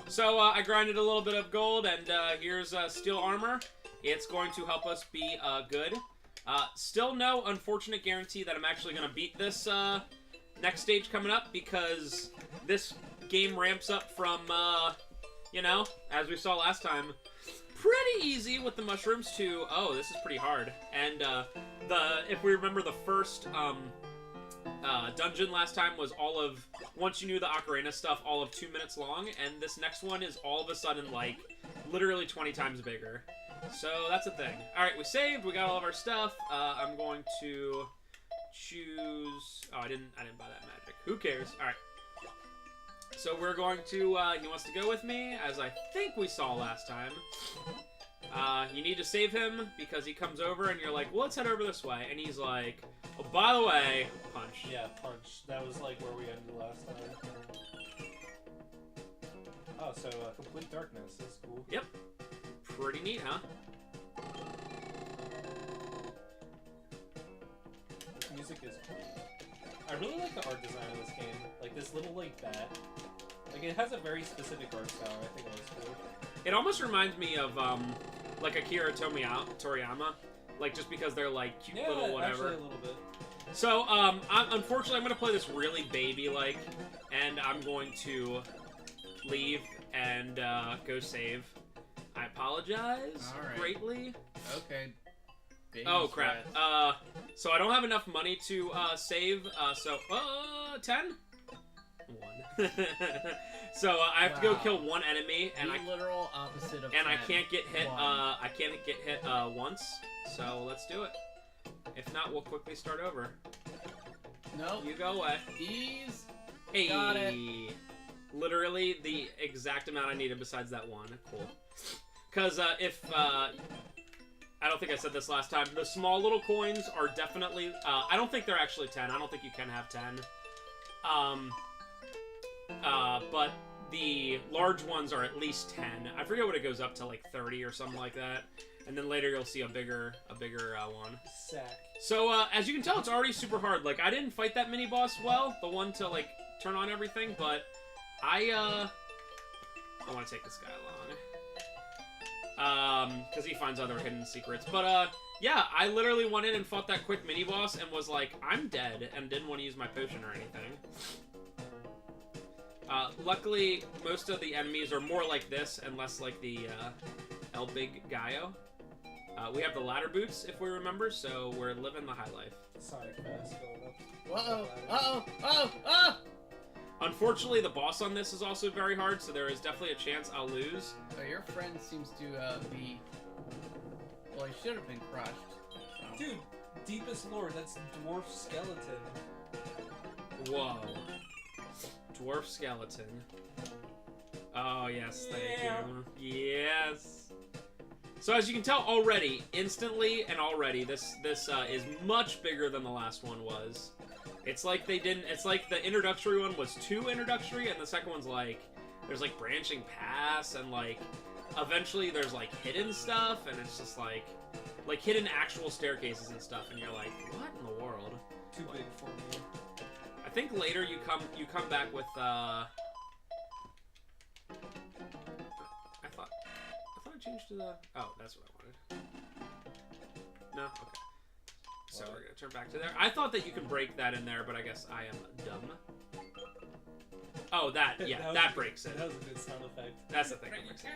So I grinded a little bit of gold, and here's steel armor. It's going to help us be good. Still no unfortunate guarantee that I'm actually going to beat this next stage coming up, because this game ramps up from, you know, as we saw last time, pretty easy with the mushrooms to, oh, this is pretty hard. And if we remember, the first dungeon last time was all of, once you knew the ocarina stuff, all of 2 minutes long, and this next one is all of a sudden, like, literally 20 times bigger. So that's a thing. Alright, we saved, we got all of our stuff. I'm going to choose, oh, I didn't buy that magic. Who cares? Alright. So we're going to, he wants to go with me, as I think we saw last time. You need to save him, because he comes over and you're like, well, let's head over this way. And he's like, oh, by the way, punch. Yeah, punch. That was like where we ended last time. Oh, so complete darkness. That's cool. Yep. Pretty neat, huh? This music is cool. I really like the art design of this game. Like, this little, like, bat. Like, it has a very specific art style. I think it looks cool. It almost reminds me of, like, Akira Toriyama. Like, just because they're, like, cute little whatever. Actually a little bit. So, unfortunately, I'm going to play this really baby-like, and I'm going to leave and go save. I apologize greatly. Okay. Baby Oh, crap. So I don't have enough money to save, 10? 1. So I have to go kill one enemy, and the literal opposite of and 10. I can't get hit. I can't get hit once. So let's do it. If not, we'll quickly start over. No. You go away. Ease. Hey. Got it. Literally the exact amount I needed besides that one. Cool. Because if I don't think I said this last time, the small little coins are definitely. I don't think they're actually 10. I don't think you can have 10. But the large ones are at least 10. I forget what it goes up to, like 30 or something like that. And then later you'll see a bigger one. Sack. So as you can tell, it's already super hard. Like, I didn't fight that mini boss well, the one to like turn on everything, but I want to take this guy along. Because he finds other hidden secrets. But yeah, I literally went in and fought that quick mini boss and was like, I'm dead, and didn't want to use my potion or anything. Luckily, most of the enemies are more like this and less like the El Big Gallo. We have the ladder boots, if we remember, so we're living the high life. Sonic fast going up. Uh-oh. Uh-oh. Oh! Oh! Unfortunately, the boss on this is also very hard, so there is definitely a chance I'll lose. So your friend seems to be... Well, he should have been crushed. So. Dude, deepest lore, that's dwarf skeleton. Whoa. Dwarf skeleton. Oh, yes, thank you. Yes. So as you can tell already, instantly and already, this is much bigger than the last one was. It's like they didn't, it's like the introductory one was too introductory, and the second one's like, there's like branching paths, and like, eventually there's like hidden stuff, and it's just like hidden actual staircases and stuff, and you're like, what in the world? Too big for me. I think later you come back with I thought I changed to the, oh, that's what I wanted. No? Okay. So we're gonna turn back to there. I thought that you can break that in there, but I guess I am dumb. Oh, that, yeah, that breaks it. That was a good sound effect. That's the thing that breaks it.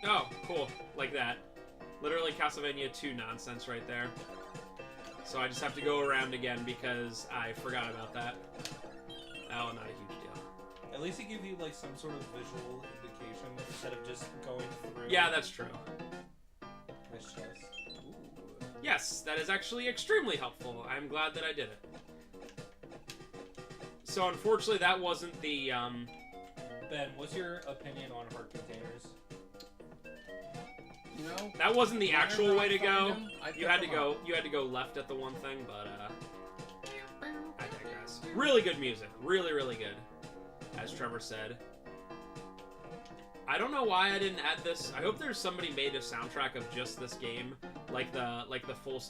Oh, cool. Like that. Literally Castlevania 2 nonsense right there. So I just have to go around again because I forgot about that. Oh, not a huge deal. At least it gives you like some sort of visual indication instead of just going through. Yeah, that's true. Nice chest. Ooh. Yes, that is actually extremely helpful. I'm glad that I did it. So unfortunately that wasn't the, Ben, what's your opinion on heart containers? You know, that wasn't the actual way to go. You had to go. You had to go left at the one thing, but I digress. Really good music, really, really good, as Trevor said. I don't know why I didn't add this. I hope there's somebody made a soundtrack of just this game like the full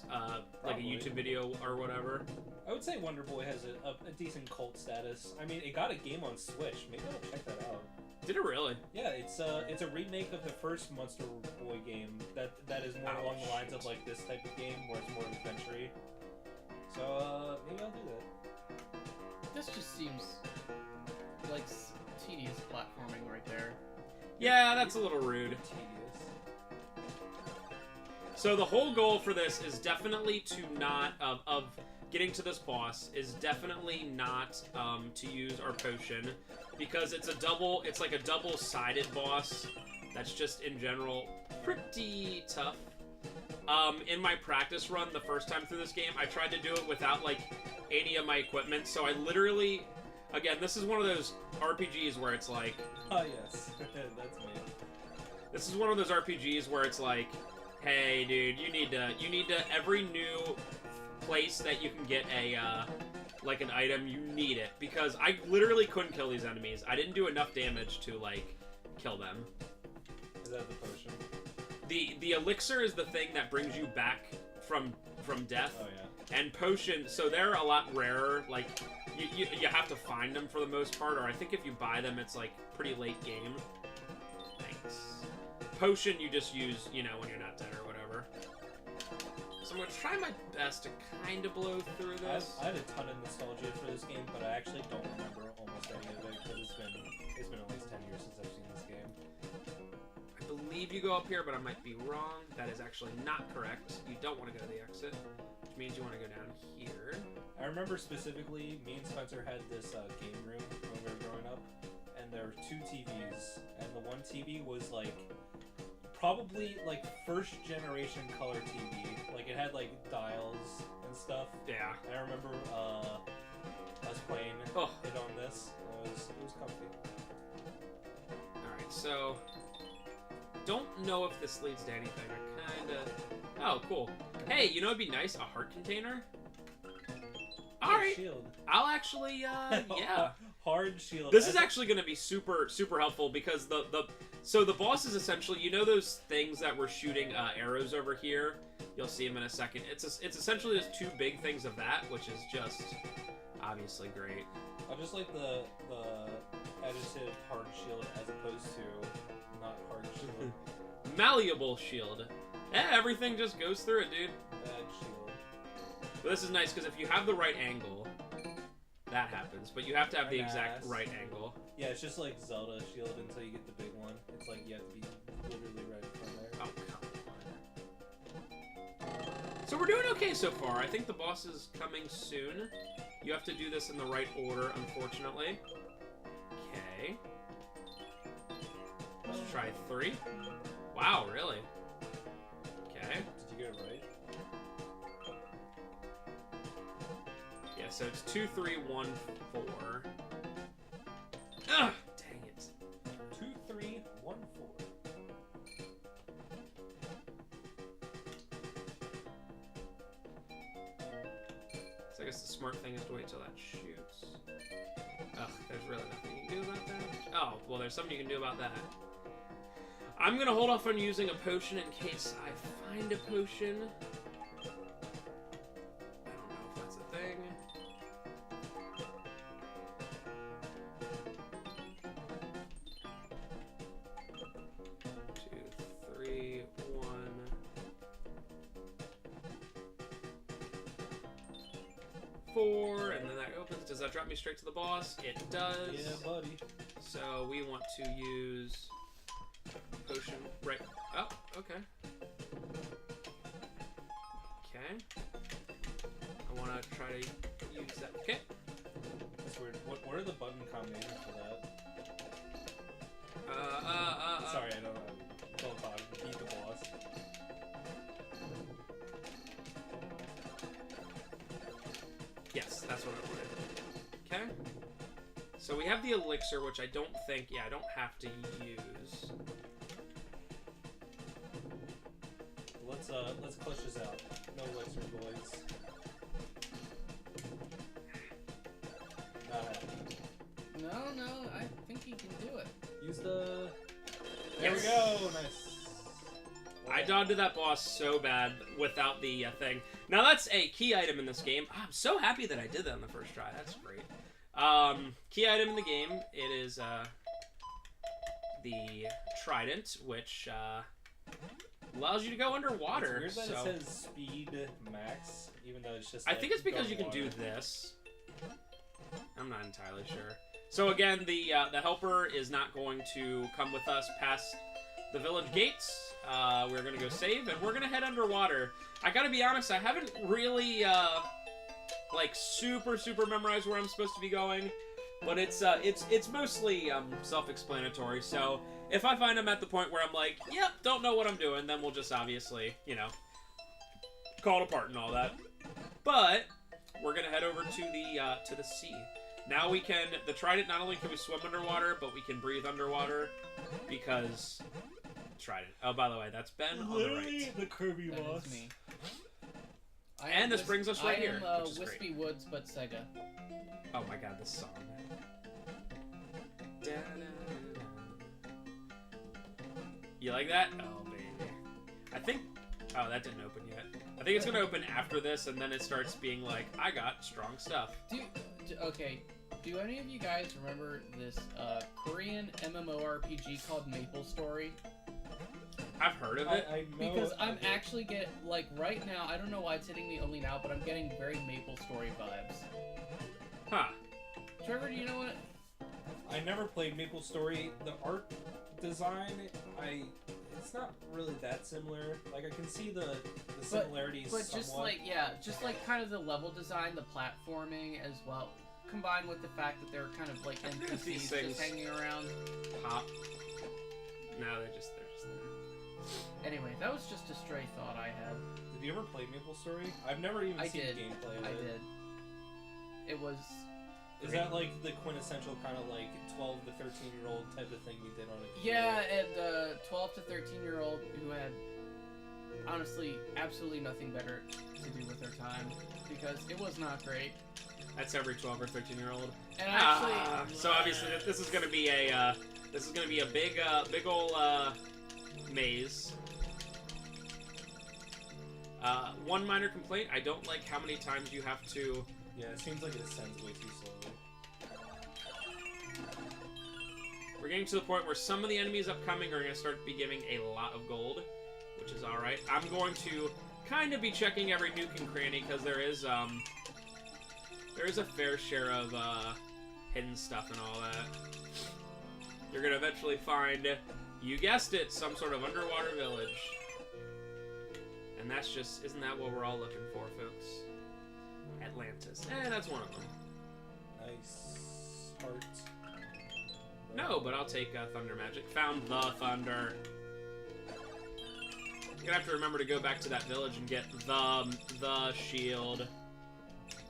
like a YouTube video or whatever. I would say Wonder Boy has a decent cult status. I mean, it got a game on Switch. Maybe I'll check that out. Did it really? Yeah, it's a remake of the first Monster Boy game that is more along the lines of like this type of game where it's more adventure-y. So maybe I'll do that. This just seems like tedious platforming right there. Yeah, that's a little rude. Tedious. So the whole goal for this is definitely to not of getting to this boss is definitely not to use our potion, because it's like a double-sided boss that's just in general pretty tough. In my practice run the first time through this game, I tried to do it without like any of my equipment, so I literally, again, this is one of those RPGs where it's like, Oh yes, that's me. this is one of those RPGs where it's like, hey dude, you need to every new place that you can get a like an item, you need it, because I literally couldn't kill these enemies. I didn't do enough damage to like kill them. Is that the potion? The elixir is the thing that brings you back from death. Oh yeah. And potion, so they're a lot rarer. Like you have to find them for the most part, or I think if you buy them, it's like pretty late game. Thanks. Potion you just use, you know, when you're not dead or whatever. So I'm gonna try my best to kind of blow through this. I had a ton of nostalgia for this game, but I actually don't remember almost any of it because it's been at least 10 years since I've seen this game. I believe you go up here, but I might be wrong. That is actually not correct. You don't want to go to the exit, which means you want to go down here. I remember specifically, me and Spencer had this game room when we were growing up, and there were 2 TVs, and the one TV was like probably like first generation color TV. Like it had like dials and stuff. Yeah. I remember us playing it on this. It was comfy. Alright, so don't know if this leads to anything. I kinda... Oh, cool. Hey, you know it'd be nice? A heart container? Alright. Shield. I'll actually, yeah. Hard shield. This is actually going to be super, super helpful because so the boss is essentially, you know those things that we're shooting arrows over here? You'll see them in a second. It's essentially just 2 big things of that, which is just obviously great. I just like the additive hard shield as opposed to not hard shield. Malleable shield. Yeah, everything just goes through it, dude. Bad shield. But this is nice because if you have the right angle, that happens. But you have to have the exact right angle. Yeah, it's just like Zelda shield until you get the big one. It's like you have to be literally right from there. Oh, come on. So we're doing okay so far. I think the boss is coming soon. You have to do this in the right order, unfortunately. Okay. Let's try 3. Wow, really? Okay. Did you get it right? Yeah, so it's 2, 3, 1, 4. Ugh! Dang it. 2, 3, 1, 4. So I guess the smart thing is to wait till that shoots. Ugh, there's really nothing you can do about that. Oh, well, there's something you can do about that. I'm gonna hold off on using a potion in case I find a potion. I don't know if that's a thing. Two, 3, 1. Four, and then that opens. Does that drop me straight to the boss? It does. Yeah, buddy. So we want to use potion right. Oh, okay. Okay. I want to try to use that. Okay. That's weird. What are the button combinations for that? Sorry, I don't know. Don't talk. Beat the boss. Yes, that's what I wanted. Okay. So we have the elixir, which I don't think, I don't have to use. Let's clutch this out. No elixir, boys. Not happening. No, I think he can do it. Use the... There Yes. we go! Nice. I dodged that boss so bad without the thing. Now that's a key item in this game. I'm so happy that I did that on the first try. That's great. Key item in the game. It is the trident, which allows you to go underwater. It's weird that so. it says speed max, even though it's just. I Like, think it's because you can do this. I'm not entirely sure. So again, the helper is not going to come with us past the village gates. We're gonna go save, and we're gonna head underwater. I gotta be honest, I haven't really like super memorized where I'm supposed to be going, but it's mostly self-explanatory. So if I find I'm at the point where I'm like, yep, don't know what I'm doing, then we'll just obviously, you know, call it apart and all that. But we're gonna head over to the sea. Now we can, the trident, not only can we swim underwater, but we can breathe underwater, because trident. Oh, by the way, that's Ben on the right. The Kirby That boss. is me. And this brings us right here, I am which is Wispy great. Woods, but Sega. Oh my god, this song. You like that? Oh, baby. I think... Oh, that didn't open yet. I think it's going to open after this, and then it starts being like, I got strong stuff. Okay, do any of you guys remember this Korean MMORPG called Maple Story? I've heard of it. I know Because I'm of it. actually like, right now, I don't know why it's hitting me only now, but I'm getting very Maple Story vibes. Huh. Trevor, do you know what? I never played Maple Story. The art design, it's not really that similar. Like, I can see the similarities But somewhat. just like, yeah, just like kind of the level design, the platforming as well, combined with the fact that they're kind of like I forget if these NPCs things just hanging around. Pop. No, they're just there. Anyway, that was just a stray thought I had. Did you ever play Maple Story? I've never even I seen did. gameplay of I it. did. It was... Is that like the quintessential kind of like 12 to 13-year-old type of thing you did on a computer? Yeah, and 12 to 13-year-old who had, honestly, absolutely nothing better to do with their time, because it was not great. That's every 12 or 13-year-old. And actually... So obviously this is gonna be a big ol' maze. One minor complaint: I don't like how many times you have to. Yeah, it seems like it ascends way too slowly. We're getting to the point where some of the enemies upcoming are gonna start be giving a lot of gold, which is all right. I'm going to kind of be checking every nook and cranny because there is a fair share of hidden stuff and all that. You're gonna eventually find, you guessed it, some sort of underwater village. And that's just, isn't that what we're all looking for, folks? Atlantis. That's one of them. Nice. Heart. No, but I'll take Thunder Magic. Found the Thunder. You're gonna have to remember to go back to that village and get the shield.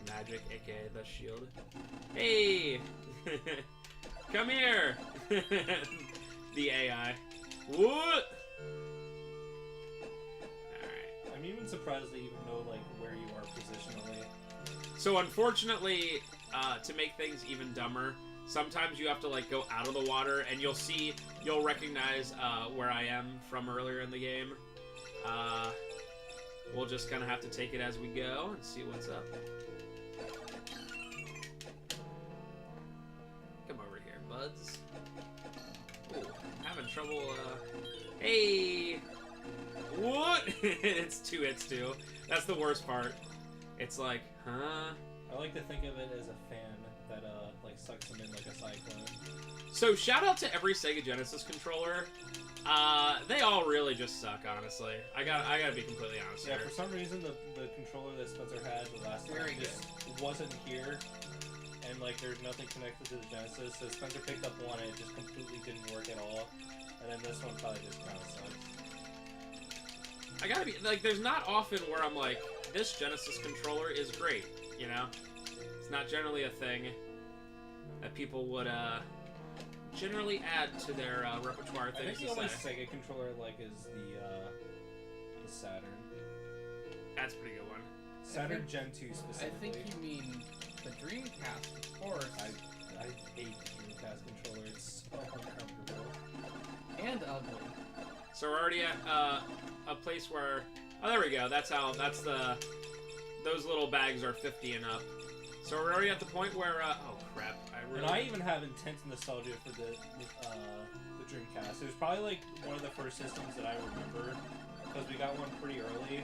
Magic, aka the shield. Hey! Come here! The AI. What? Alright. I'm even surprised they even know like where you are positionally. So unfortunately, to make things even dumber, sometimes you have to like go out of the water and you'll recognize where I am from earlier in the game. We'll just kind of have to take it as we go and see what's up. Come over here, buds. Ooh, I'm having trouble, hey! What? It's 2 hits too. That's the worst part. It's like, huh? I like to think of it as a fan that like sucks them in like a cyclone. So shout out to every Sega Genesis controller. They all really just suck, honestly. I gotta be completely honest Yeah, here. for some reason the controller that Spencer had the last time Very just wasn't here, and like there's nothing connected to the Genesis. So Spencer picked up one and it just completely didn't work at all. And then this one probably just kind of sucks. I gotta be like, there's not often where I'm like, this Genesis controller is great. You know, it's not generally a thing that people would generally add to their repertoire I think things the to only say. Sega controller I like is the Saturn. That's a pretty good one. Saturn Gen 2 I specifically. think you mean the Dreamcast, of course. I hate the Dreamcast controller. It's so uncomfortable. And ugly. So we're already at a place where... Oh, there we go. That's the... Those little bags are 50 and up. So we're already at the point where... oh, crap. And I even have intense nostalgia for the Dreamcast. It was probably like one of the first systems that I remember, because we got one pretty early.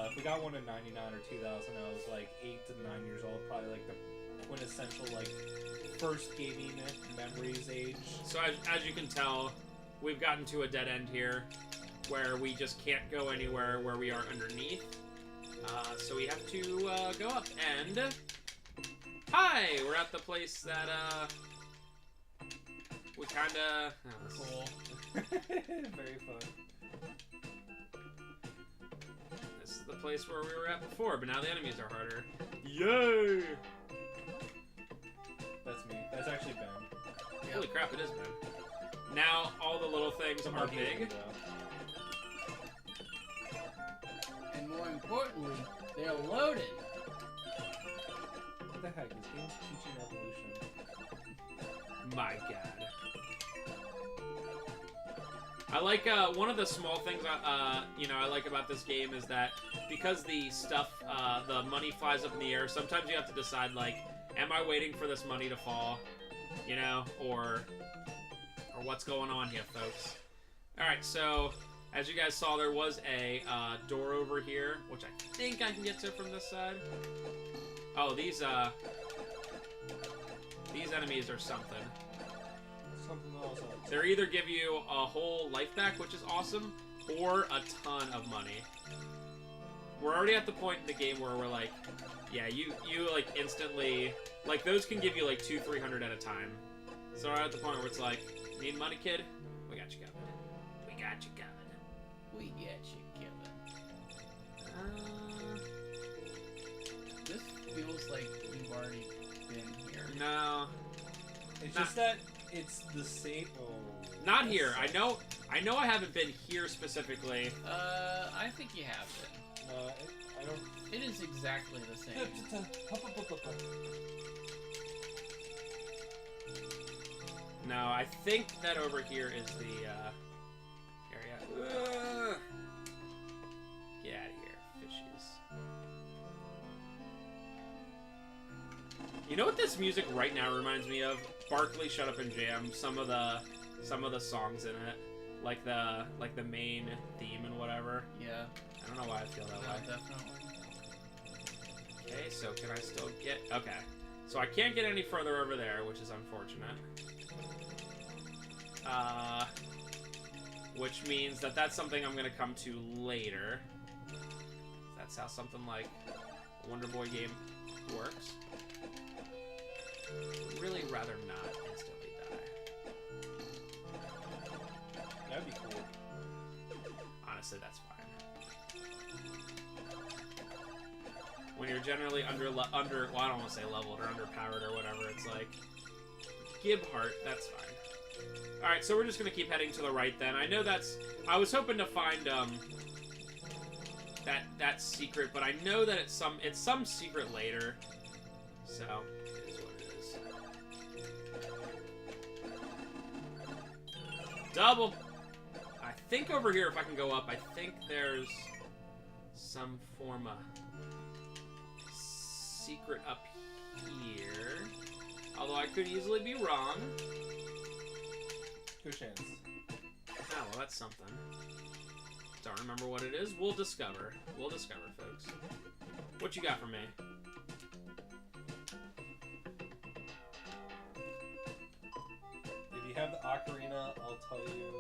If we got one in 99 or 2000, I was like 8 to 9 years old, probably like the quintessential like first gaming memories age. So as you can tell, we've gotten to a dead end here, where we just can't go anywhere where we are underneath. So we have to go up, and hi, we're at the place that we kind of Cool. Very fun. This is the place where we were at before, but now the enemies are harder. Yay! That's me. That's actually Ben. Yep. Holy crap, it is Ben. Now all the little things are big. And more importantly, they're loaded. What the heck? This game's teaching evolution. My god. I like, one of the small things, I like about this game is that because the stuff, the money flies up in the air, sometimes you have to decide, like, am I waiting for this money to fall? You know? Or what's going on here, folks? Alright, so, as you guys saw, there was a, door over here, which I think I can get to from this side. Oh, these enemies are something. Something else. They either give you a whole life back, which is awesome, or a ton of money. We're already at the point in the game where we're like, yeah, you like instantly, like those can give you like 200-300 at a time. So we're at the point where it's like, need money, kid? We got you covered. We got you covered. We get you covered. This feels like you've already been here. No. It's just that it's the same. Oh, not here. I know I haven't been here specifically. I think you have been. I don't. It is exactly the same. No, I think that over here is the area. Get out of here, fishes. You know what this music right now reminds me of? Barkley, Shut Up and Jam. Some of the songs in it, like the main theme and whatever. Yeah. I don't know why I feel that way. Definitely. Okay, so can I still get... Okay. So I can't get any further over there, which is unfortunate. Which means that that's something I'm going to come to later. That's how something like a Wonder Boy game works. Would really rather not instantly die. That'd be cool. Honestly, that's fine. When you're generally well, I don't want to say leveled or underpowered or whatever, it's like, give heart, that's fine. Alright, so we're just gonna keep heading to the right then. I know I was hoping to find, that secret, but I know that it's some secret later. So, it is what it is. Double! I think over here, if I can go up, I think there's some form of secret up here. Although I could easily be wrong. Good chance. Oh, well, that's something. Don't remember what it is. We'll discover. We'll discover, folks. What you got for me? If you have the ocarina, I'll tell you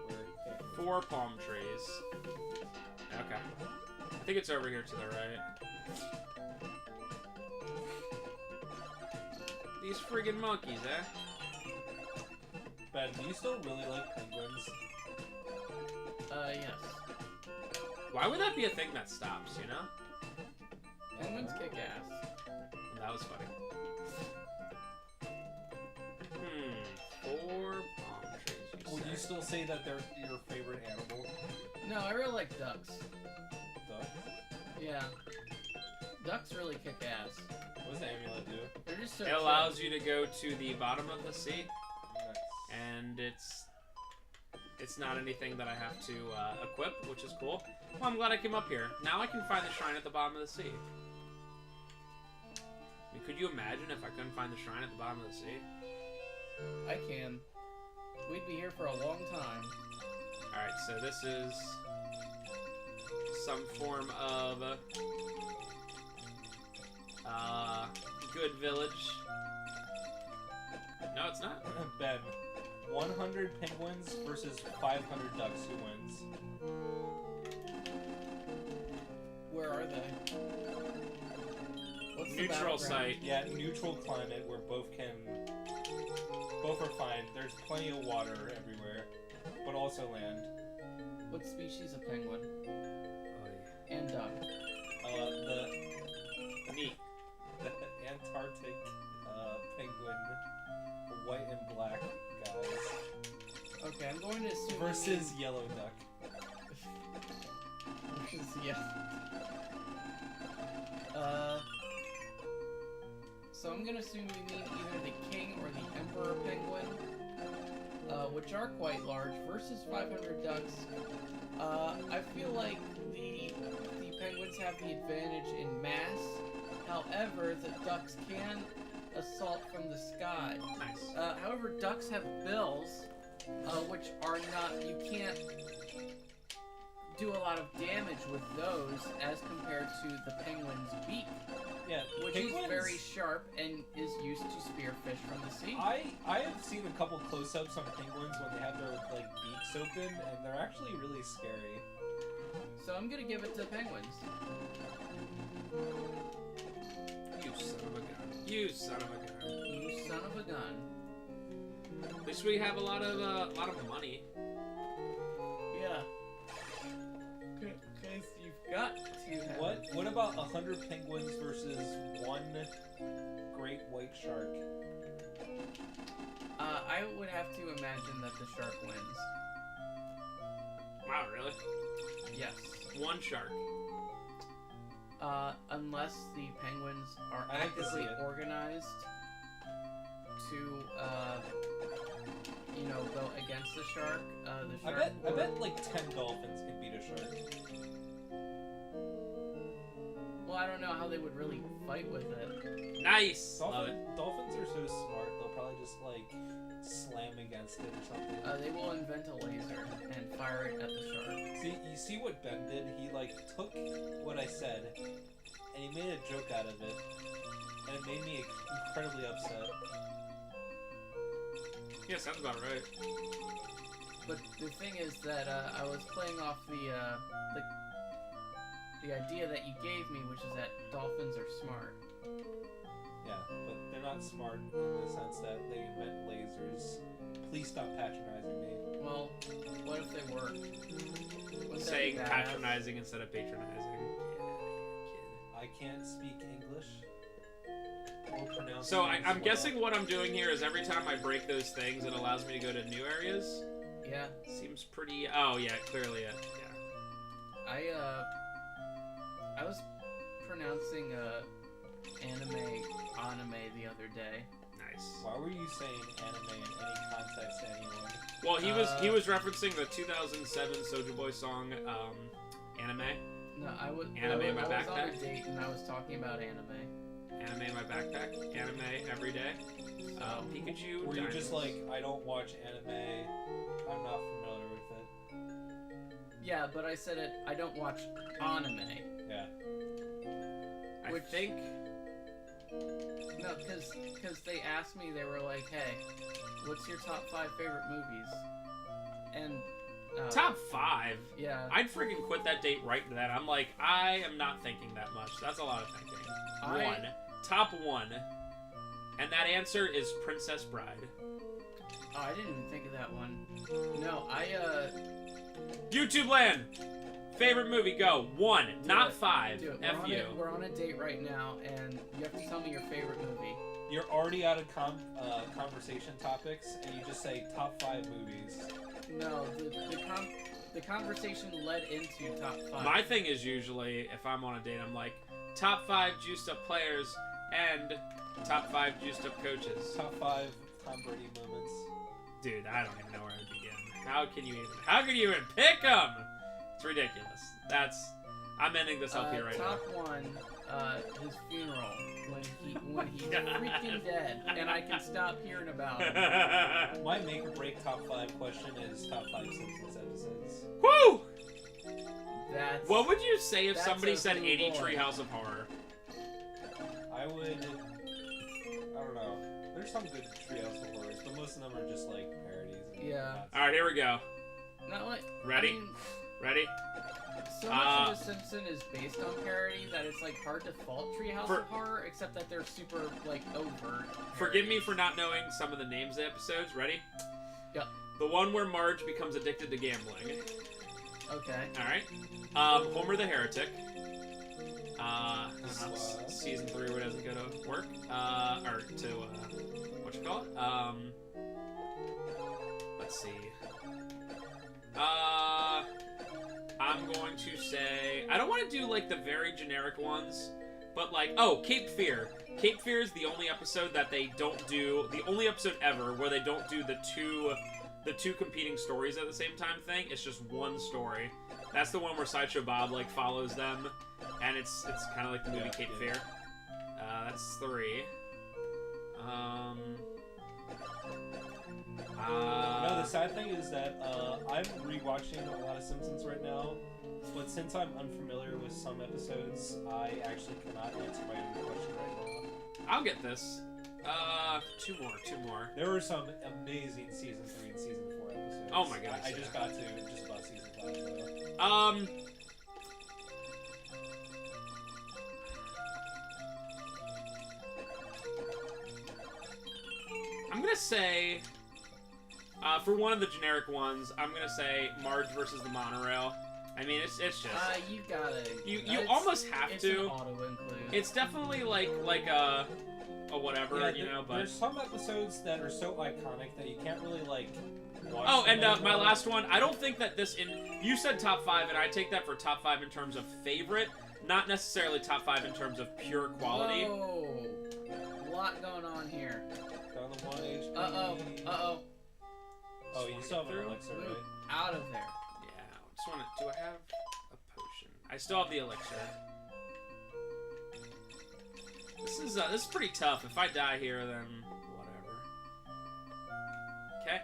where it came from. 4 palm trees. Okay. I think it's over here to the right. These friggin' monkeys, eh? Ben, do you still really like penguins? Yes. Why would that be a thing that stops, you know? Penguins kick ass. That was funny. 4 palm trees, Would you still say that they're your favorite animal? No, I really like ducks. Duck? Yeah. Ducks really kick ass. What does the amulet do? They're just so It allows you to go to the bottom of the sea, Nice. and it's It's not anything that I have to equip, which is cool. Well, I'm glad I came up here. Now I can find the shrine at the bottom of the sea. I mean, could you imagine if I couldn't find the shrine at the bottom of the sea? I can. We'd be here for a long time. Alright, so this is some form of good village. No, it's not. Ben, 100 penguins versus 500 ducks. Who wins? Where are they? What's the Neutral battleground? site. Yeah, neutral climate where both are fine. There's plenty of water everywhere, but also land. What species of penguin? And duck? Neat. The Antarctic penguin, white and black guys. Okay, I'm going to assume Versus yellow duck. yeah. So I'm gonna assume you mean either the king or the emperor penguin, which are quite large, versus 500 ducks. I feel like the penguins have the advantage in mass. However, the ducks can assault from the sky. Nice. However, ducks have bills, which are not. You can't do a lot of damage with those as compared to the penguin's beak, Yeah, which penguins, is very sharp and is used to spear fish from the sea. I have seen a couple close-ups on penguins when they have their like beaks open, and they're actually really scary. So I'm gonna give it to penguins. You son of a gun. You son of a gun. You son of a gun. At least we have a lot of money. Yeah. Because you've got to have. What about 100 penguins versus one great white shark? I would have to imagine that the shark wins. Wow, really? Yes. One shark. Unless the penguins are I like to see actively it. organized to, go against the shark. The shark. I bet like 10 dolphins can beat a shark. Well, I don't know how they would really fight with it. Nice. Love it. Dolphins are so smart, they'll probably just like slam against it or something. They will invent a laser and fire it at the shark. You see what Ben did? He like took what I said and he made a joke out of it, and it made me incredibly upset. Yeah, sounds about right. But the thing is that I was playing off the idea that you gave me, which is that dolphins are smart. Yeah, but they're not smart in the sense that they invent lasers. Please stop patronizing me. Well, what if they were? Wouldn't that Saying be badass? patronizing instead of patronizing. I can't speak English. Or pronounce So names I'm well. guessing what I'm doing here is every time I break those things, it allows me to go to new areas. Yeah. Seems pretty. Oh yeah, clearly it. Yeah. I was pronouncing anime the other day. Nice. Why were you saying anime in any context to anyone? Well, he was referencing the 2007 Soulja Boy song, anime. No, I was Anime in my I was on backpack? a date and I was talking about anime. Anime in my backpack. Anime every day. Pikachu. Were you diamonds. just like, I don't watch anime, I'm not familiar with it? Yeah, but I said it. I don't watch anime. Yeah. I which- think. No, because they asked me. They were like, "Hey, what's your top 5 favorite movies?" And Top 5? Yeah. I'd freaking quit that date right then. I'm like, I am not thinking that much. That's a lot of thinking. One. Top 1. And that answer is Princess Bride. Oh, I didn't even think of that one. No, YouTube land! Favorite movie, go. 1, not it. 5. Do it. F you. We're on a date right now, and you have to tell me your favorite movie. You're already out of conversation topics, and you just say top 5 movies. No, the conversation led into top 5. My thing is usually, if I'm on a date, I'm like, top 5 juiced up players and top 5 juiced up coaches. Top 5 Tom Brady moments. Dude, I don't even know where to begin. How can you even pick him? It's ridiculous. I'm ending this up here right top one, his funeral when he's freaking dead, and I can stop hearing about it. now. My make or break top 5 question is top 5 Simpsons episodes. Woo! That's What would you say if That's somebody a said cool 80 boy. Treehouse of Horror? I don't know. There's some good Treehouse of Horrors, but most of them are just like parodies. And Yeah. nonsense. All right, here we go. not like Ready? I mean, Ready? so much of The Simpsons is based on parody that it's like hard to fault Treehouse For- of Horror, except that they're super like overt. Forgive me parodies. for not knowing some of the names of the episodes. Ready? Yep. The one where Marge becomes addicted to gambling. Okay. All right. Homer the Heretic. Season 3 where it doesn't go to work. Or to what you call it? Let's see. I'm going to say I don't want to do like the very generic ones, but like Cape Fear. Cape Fear is the only episode that they don't do. The only episode ever where they don't do the two competing stories at the same time thing. It's just one story. That's the one where Sideshow Bob like follows them, and it's kind of like the movie Cape Fear. That's 3. No, the sad thing is that I'm rewatching a lot of Simpsons right now, but since I'm unfamiliar with some episodes, I actually cannot answer my own question right now. I'll get this. Two more. There were some amazing season 3 and season 4 episodes. Oh my gosh, I yeah. just got to just about season 5 though. I'm gonna say, for one of the generic ones, I'm gonna say Marge versus the Monorail. I mean, it's just You gotta. you it's- almost have it's to. An auto include. It's definitely like a whatever, Yeah, you know. But there's some episodes that are so iconic that you can't really like watch. oh, them and my anymore. last one. I don't think that you said top 5, and I take that for top 5 in terms of favorite, not necessarily top 5 in terms of pure quality. Whoa. A lot going on here. Down the 1 HP. Uh-oh. Oh, you still have an Through? elixir, right? Out of there. Yeah, I just want to. Do I have a potion? I still have the elixir. This is pretty tough. If I die here, then whatever. Okay.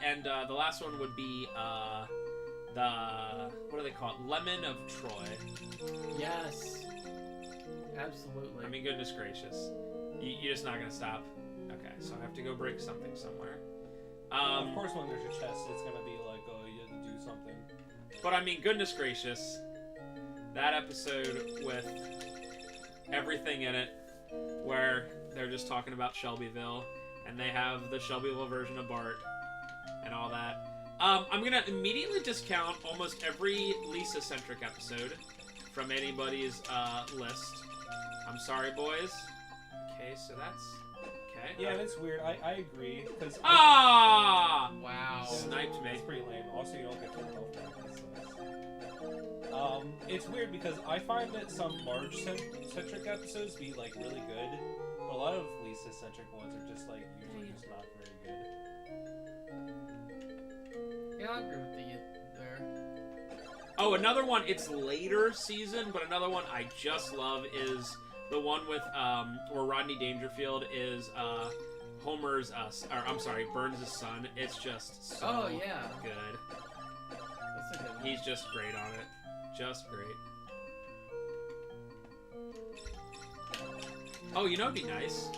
And the last one would be the what do they call it? Lemon of Troy. Yes. Absolutely. I mean, goodness gracious, you're just not gonna stop. Okay, so I have to go break something somewhere. Of course, when there's a chest, it's gonna be like, oh, you have to do something. But I mean, goodness gracious, that episode with everything in it, where they're just talking about Shelbyville, and they have the Shelbyville version of Bart, and all that. I'm gonna immediately discount almost every Lisa-centric episode from anybody's list. I'm sorry, boys. Okay, so that's... Okay. Yeah, that's weird. I agree, because Ah! Wow. Sniped me. it's pretty lame. Also, you don't get full health back, that sucks. It's weird because I find that some Marge-centric episodes be like really good, but a lot of Lisa-centric ones are just like usually just not very good. Yeah, I agree with you there. Oh, another one, it's later season, but another one I just love is the one with, where Rodney Dangerfield is, Homer's, Burns' son. It's just so yeah. good. That's a good one. He's just great on it. Just great. Oh, you know what'd be nice?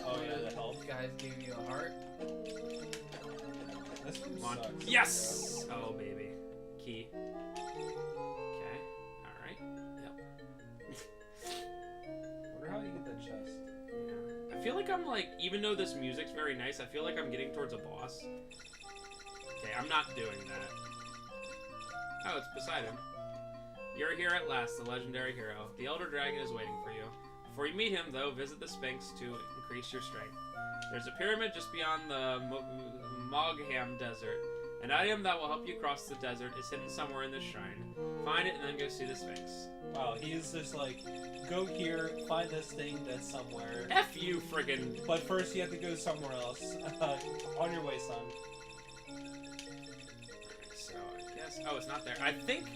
Oh yeah, the health. Guys gave you a heart. This one Come on. sucks. Yes! Oh, baby. Key. Okay. Alright. Yep. Wonder how you get that chest. Yeah. I feel like I'm like, even though this music's very nice, I feel like I'm getting towards a boss. Okay, I'm not doing that. Oh, it's beside him. You're here at last, the legendary hero. The Elder Dragon is waiting for you. Before you meet him, though, visit the Sphinx to increase your strength. There's a pyramid just beyond the Mogham Desert. An item that will help you cross the desert is hidden somewhere in this shrine. Find it and then go see the Sphinx. Wow, he is just like, go here, find this thing that's somewhere. F you, friggin'. But first you have to go somewhere else. On your way, son. Oh, it's not there. I think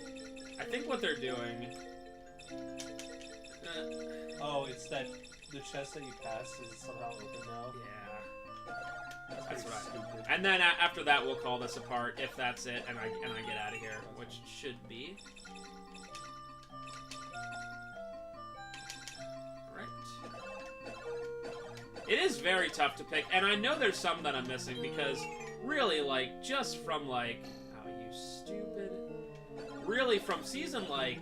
what they're doing. Oh, it's that the chest that you passed is somehow open now. Yeah. That's That's pretty right. stupid. And then after that, we'll call this apart if that's it, and I get out of here, which should be. Right. It is very tough to pick, and I know there's some that I'm missing because really, like, just from like, oh, you stupid. Really, from season like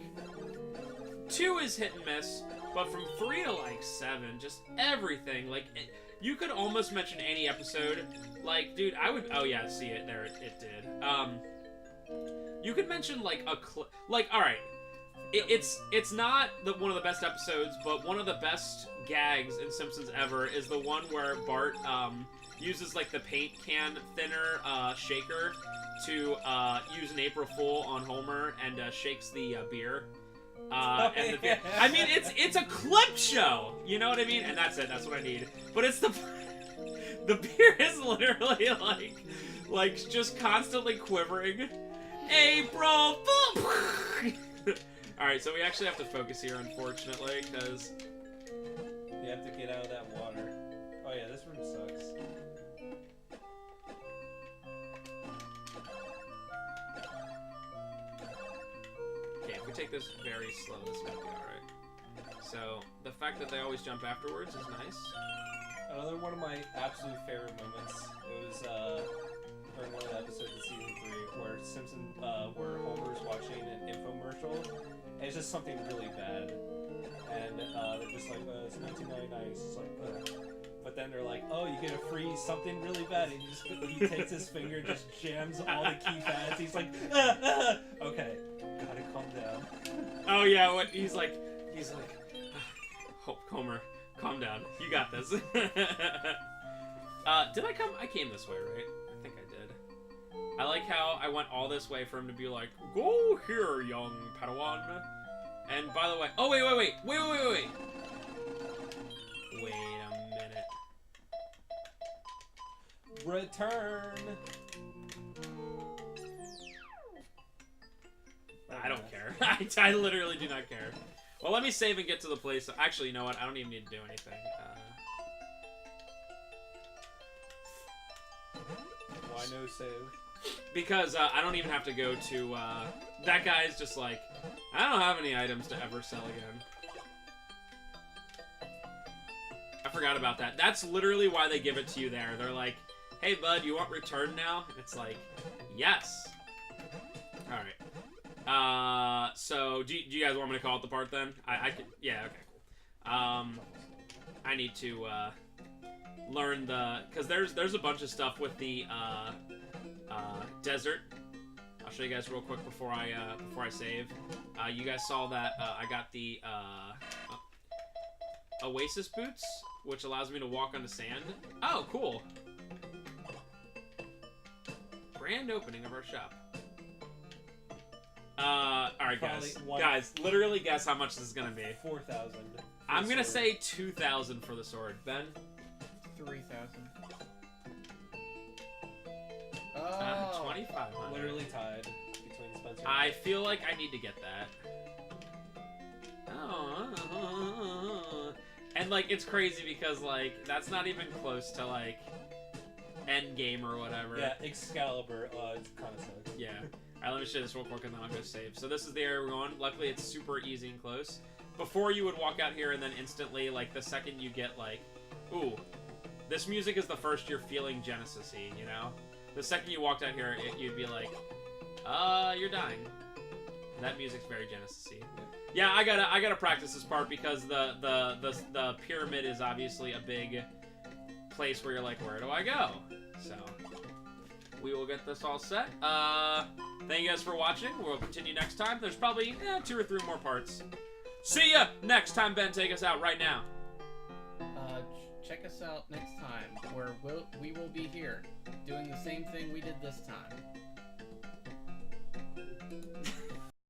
2 is hit and miss, but from 3 to like 7, just everything like. You could almost mention any episode. Like, dude, I would... Oh, yeah, see it. There, it did. You could mention, like, like, alright. It's not one of the best episodes, but one of the best gags in Simpsons ever is the one where Bart, uses, like, the paint can thinner, shaker to, use an April Fool on Homer and, shakes the, beer. And the beer. I mean, it's a clip show. You know what I mean? And that's it. That's what I need. But it's the beer is literally like just constantly quivering. April. All right, so we actually have to focus here, unfortunately, because you have to get out of that water. Oh yeah, this room sucks. If we take this very slow, this might be alright. So, the fact that they always jump afterwards is nice. Another one of my absolute favorite moments, it was during one of the episodes of season 3 where Homer's watching an infomercial, and it's just something really bad. And they're just like, it's 1999, it's just like, But then they're like, oh, you get a free something really bad, and he takes his finger and just jams all the keypads. He's like, okay, gotta calm down. Oh yeah, what he's like, Homer, calm down. You got this. Did I come? I came this way, right? I think I did. I like how I went all this way for him to be like, go here, young Padawan. And by the way, oh wait. Wait a minute. Return. I don't care. I literally do not care. Well, let me save and get to the place. Actually, you know what? I don't even need to do anything. Why no save? Because I don't even have to go to... that guy's just like, I don't have any items to ever sell again. I forgot about that. That's literally why they give it to you there. They're like, hey, bud, you want return now? And it's like, yes. Alright. So, do you guys want me to call it the part then? I can... Yeah, okay, cool. I need to, learn the... Because there's a bunch of stuff with the, desert. I'll show you guys real quick before I save. You guys saw that, I got the, Oasis boots, which allows me to walk on the sand. Oh, cool. Grand opening of our shop. Alright guys. Guys, literally guess how much this is gonna be. 4,000. I'm gonna say 2,000 for the sword. Ben? 3,000. 2,500. Literally tied between Spencer and I feel like I need to get that. Oh. And like, it's crazy because like, that's not even close to like, Endgame or whatever. Yeah, Excalibur, it kinda sucks. Yeah. Alright, let me show you this real quick and then I'll go save. So this is the area we're going. Luckily, it's super easy and close. Before, you would walk out here and then instantly, like, the second you get, like, ooh, this music is the first you're feeling Genesis-y, you know? The second you walked out here, you'd be like, you're dying. That music's very Genesis-y. Yeah, I gotta practice this part because the pyramid is obviously a big place where you're like, where do I go? So... we will get this all set. Thank you guys for watching. We'll continue next time. There's probably 2 or 3 more parts. See ya next time, Ben. Take us out right now. Check us out next time, where we will be here, doing the same thing we did this time.